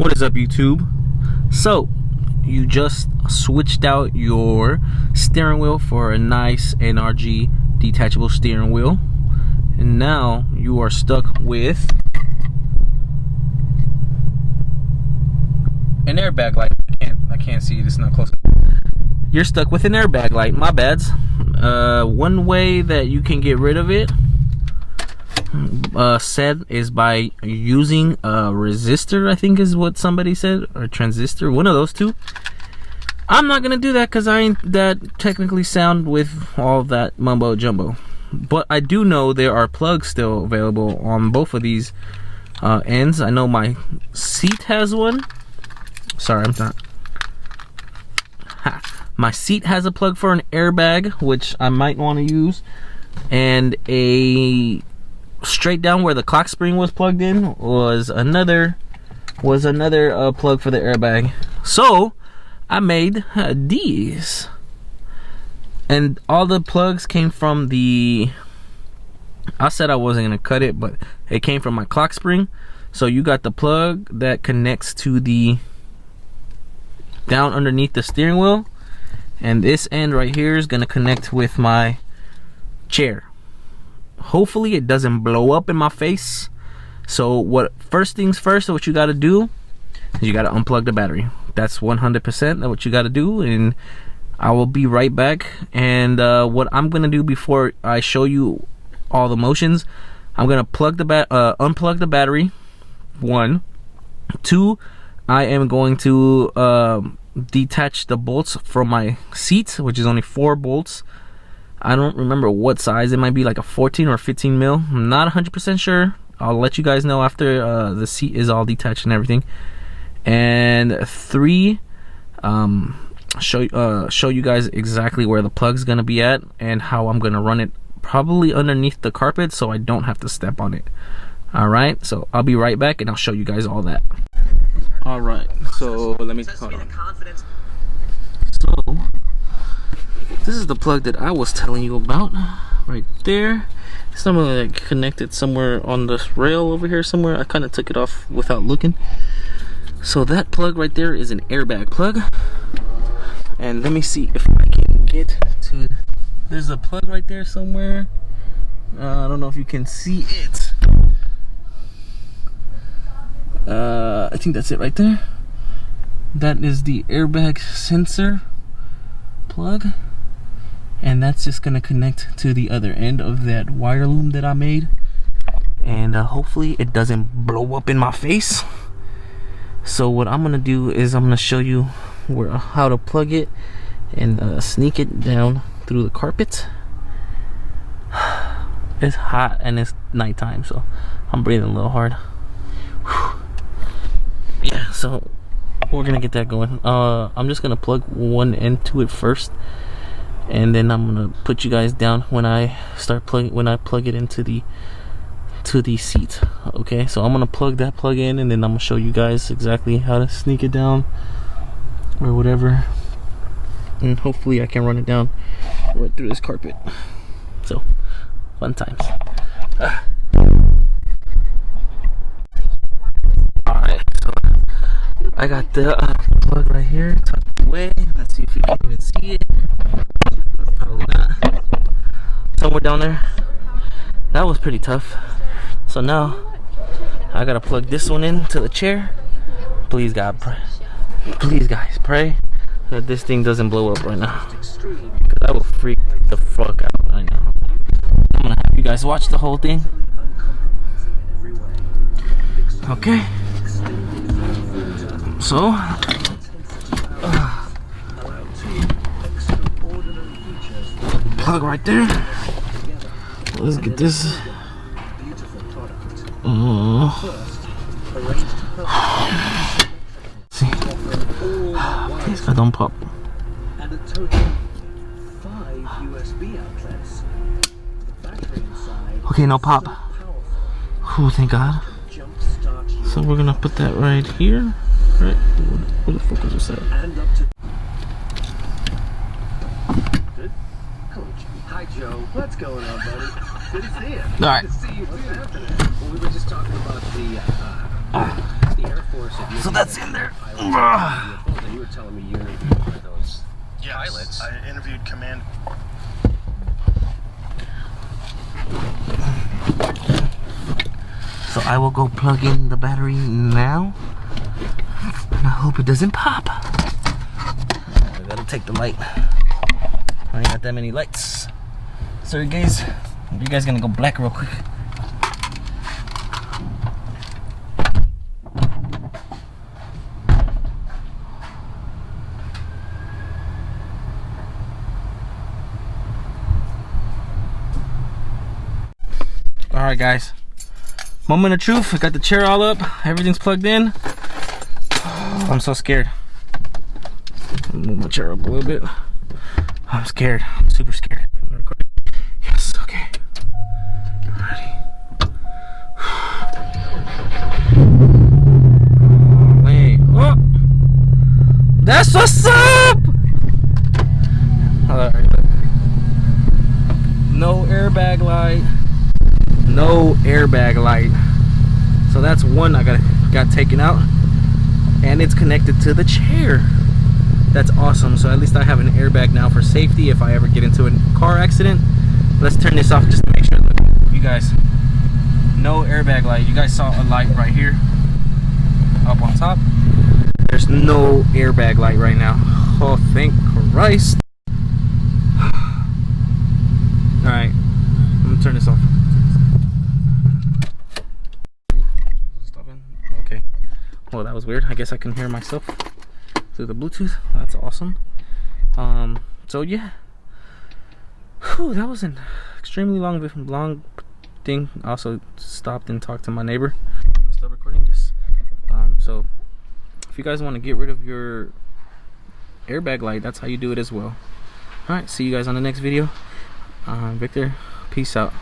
What is up, YouTube? So you just switched out your steering wheel for a nice NRG detachable steering wheel, and now you are stuck with an airbag light. I can't see it, it's not close. You're stuck with an airbag light. My bads. One way that you can get rid of it said is by using a resistor, I think is what somebody said, or transistor, one of those two. I'm not gonna do that because I ain't that technically sound with all that mumbo jumbo, but I do know there are plugs still available on both of these ends. I know my seat has one. Sorry, I'm not. My seat has a plug for an airbag, which I might want to use, and a straight down where the clock spring was plugged in was another plug for the airbag. So I made these, and all the plugs came from the, I said I wasn't gonna cut it, but it came from my clock spring. So you got the plug that connects to the down underneath the steering wheel, and this end right here is gonna connect with my chair. Hopefully it doesn't blow up in my face. So first things first, what you got to do is you got to unplug the battery. That's 100% what you got to do, and I will be right back. And what I'm gonna do before I show you all the motions, I'm gonna unplug the battery. 1, 2, I am going to detach the bolts from my seat, which is only 4 bolts. I don't remember what size. It might be like a 14 or 15 mil. I'm not 100% sure. I'll let you guys know after the seat is all detached and everything. And 3, show you guys exactly where the plug's gonna be at and how I'm gonna run it, probably underneath the carpet so I don't have to step on it. Alright, so I'll be right back and I'll show you guys all that. Alright, so let me hold on. So this is the plug that I was telling you about right there. It's not really like connected somewhere on the rail over here somewhere. I kind of took it off without looking. So that plug right there is an airbag plug. And let me see if I can get to, there's a plug right there somewhere. I don't know if you can see it. I think that's it right there. That is the airbag sensor plug, and that's just gonna connect to the other end of that wire loom that I made, and hopefully it doesn't blow up in my face. So what I'm gonna do is I'm gonna show you how to plug it and sneak it down through the carpet. It's hot and it's nighttime, so I'm breathing a little hard. Yeah, so we're gonna get that going. I'm just gonna plug one end to it first, and then I'm gonna put you guys down when I plug it into the seat. Okay, so I'm gonna plug that plug in, and then I'm gonna show you guys exactly how to sneak it down or whatever, and hopefully I can run it down right through this carpet. So fun times. Alright, so I got the plug right here tucked away. Let's see if you can even see it. Probably not. Somewhere down there. That was pretty tough. So now I gotta plug this one into the chair. Please God, pray. Please guys, pray that this thing doesn't blow up right now, because I will freak the fuck out right now. I'm gonna have you guys watch the whole thing. Okay. So plug right there. Let's get this. See, please God, don't pop. And a total of 5 USB outlets. The battery inside. Okay, no pop. Oh, thank God. So we're gonna put that right here. Right, where the fuck is this at? And up to good. Coach. Hi Joe. What's going on, buddy? Good to see you. All right. Good to see you. What's happening? Well, we were just talking about the Air Force. So that's in there. You were telling me you interviewed one of those pilots. I interviewed command. So I will go plug in the battery now. And I hope it doesn't pop. I gotta take the light. I ain't got that many lights. Sorry guys. You guys gonna go black real quick. Alright guys, moment of truth. I got the chair all up, everything's plugged in. I'm so scared. Move my chair up a little bit. I'm scared, I'm super scared. Yes, okay. Ready. Oh, that's what's up! Alright. No airbag light. No airbag light, so that's one I got taken out, and it's connected to the chair. That's awesome. So at least I have an airbag now for safety if I ever get into a car accident. Let's turn this off just to make sure. You guys, no airbag light. You guys saw a light right here up on top. There's no airbag light right now. Oh, thank Christ. Alright, I'm gonna turn this off. Okay. Well, that was weird. I guess I can hear myself through the Bluetooth. That's awesome. So yeah. Whew, that was an extremely long thing. Also stopped and talked to my neighbor. I'm still recording this. So if you guys want to get rid of your airbag light, that's how you do it as well. Alright, see you guys on the next video. Victor, peace out.